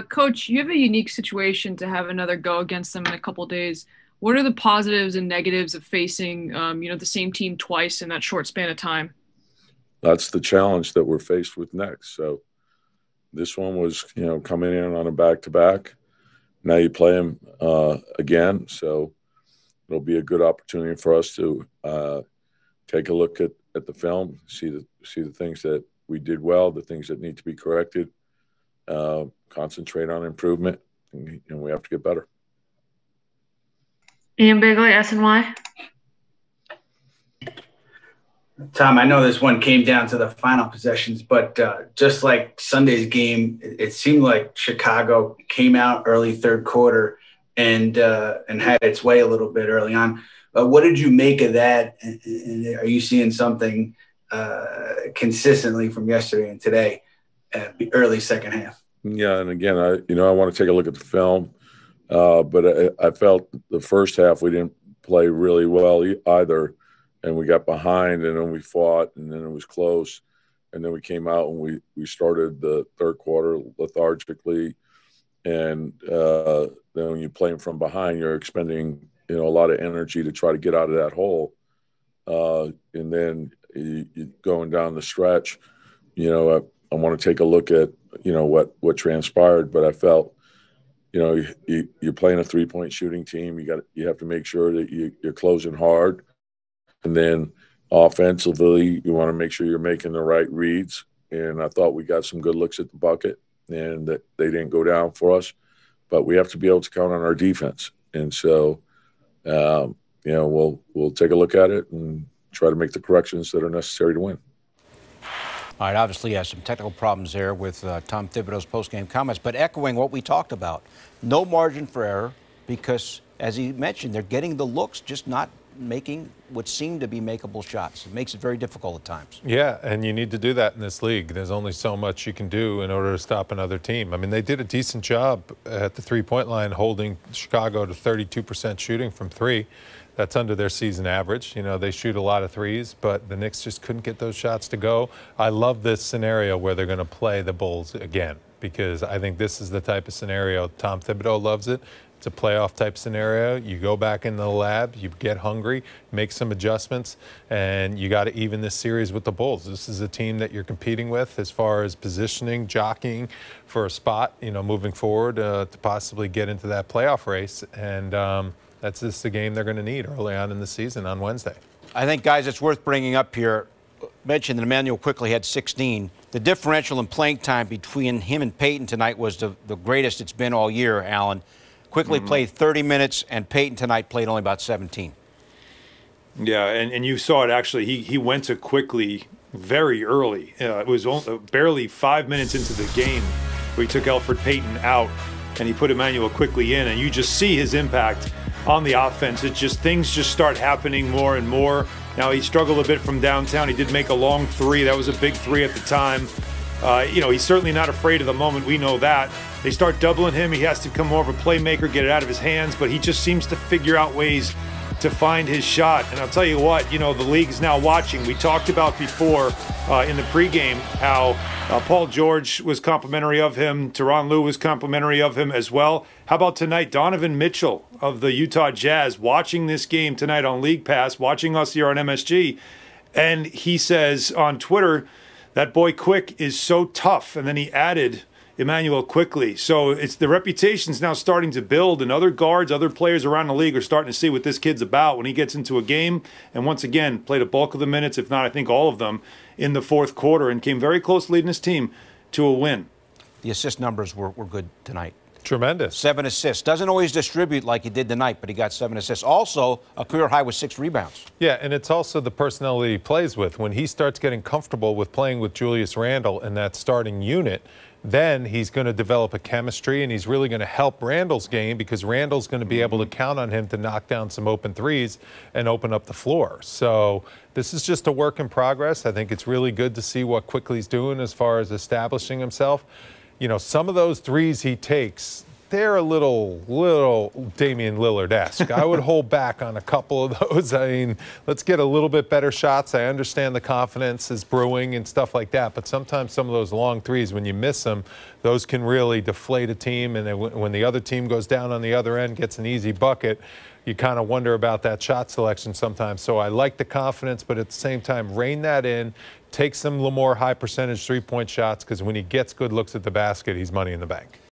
Coach, you have a unique situation to have another go against them in a couple days. What are the positives and negatives of facing, the same team twice in that short span of time? That's the challenge that we're faced with next. So this one was, coming in on a back-to-back. Now you play them again. So it'll be a good opportunity for us to take a look at the film, see the things that we did well, the things that need to be corrected, concentrate on improvement, and we have to get better. Ian Bigley, SNY. Tom, I know this one came down to the final possessions, but just like Sunday's game, it seemed like Chicago came out early third quarter and had its way a little bit early on. What did you make of that? And are you seeing something consistently from yesterday and today at the early second half? Yeah, and again, I want to take a look at the film, but I felt the first half we didn't play really well either. And we got behind, and then we fought, and then it was close. And then we came out, and we started the third quarter lethargically. And then when you play from behind, you're expending, a lot of energy to try to get out of that hole. And then you going down the stretch, I want to take a look at, what transpired. But I felt, you're playing a three-point shooting team. You have to make sure that you're closing hard. And then offensively, you want to make sure you're making the right reads. And I thought we got some good looks at the bucket and that they didn't go down for us. But we have to be able to count on our defense. And so, we'll take a look at it and try to make the corrections that are necessary to win. All right, obviously, you have some technical problems there with Tom Thibodeau's postgame comments. But echoing what we talked about, no margin for error because, as he mentioned, they're getting the looks, just not making what seem to be makeable shots. It makes it very difficult at times. Yeah, and you need to do that in this league. There's only so much you can do in order to stop another team. I mean, they did a decent job at the three-point line holding Chicago to 32% shooting from three. That's under their season average. They shoot a lot of threes, but the Knicks just couldn't get those shots to go. I love this scenario where they're going to play the Bulls again because I think this is the type of scenario Tom Thibodeau loves it. It's a playoff type scenario. You go back in the lab, you get hungry, make some adjustments, and you got to even this series with the Bulls. This is a team that you're competing with as far as positioning, jockeying for a spot, moving forward to possibly get into that playoff race. And that's just the game they're going to need early on in the season on Wednesday. I think, guys, it's worth bringing up here. Mentioned that Emmanuel Quickley had 16. The differential in playing time between him and Payton tonight was the greatest it's been all year, Alan. Quickley played 30 minutes, and Payton tonight played only about 17. Yeah, and you saw it actually. He went to Quickley very early. It was barely 5 minutes into the game where he took Elfrid Payton out, and he put Emmanuel Quickley in, and you just see his impact on the offense. It's just things just start happening more and more. Now, he struggled a bit from downtown. He did make a long three. That was a big three at the time. He's certainly not afraid of the moment. We know that. They start doubling him. He has to become more of a playmaker, get it out of his hands, but he just seems to figure out ways to find his shot. And I'll tell you what, the league is now watching. We talked about before in the pregame how Paul George was complimentary of him. Tyronn Lue was complimentary of him as well. How about tonight? Donovan Mitchell of the Utah Jazz watching this game tonight on League Pass, watching us here on MSG. And he says on Twitter, that boy Quick is so tough. And then he added Emmanuel Quickley. So it's the reputation's now starting to build, and other guards, other players around the league are starting to see what this kid's about when he gets into a game. And once again, played a bulk of the minutes, if not, I think all of them, in the fourth quarter, and came very close leading his team to a win. The assist numbers were good tonight. Tremendous. 7 assists. Doesn't always distribute like he did tonight, but he got 7 assists. Also, a career high with 6 rebounds. Yeah, and it's also the personality he plays with. When he starts getting comfortable with playing with Julius Randle in that starting unit, then he's going to develop a chemistry, and he's really going to help Randle's game because Randle's going to be able to count on him to knock down some open threes and open up the floor. So this is just a work in progress. I think it's really good to see what Quickley's doing as far as establishing himself. Some of those threes he takes they're a little Damian Lillard-esque. I would hold back on a couple of those. I mean, let's get a little bit better shots. I understand the confidence is brewing and stuff like that, but sometimes some of those long threes, when you miss them, those can really deflate a team. And then when the other team goes down on the other end, gets an easy bucket, you kind of wonder about that shot selection sometimes. So I like the confidence, but at the same time, rein that in. Take some more high percentage three-point shots, because when he gets good looks at the basket, he's money in the bank.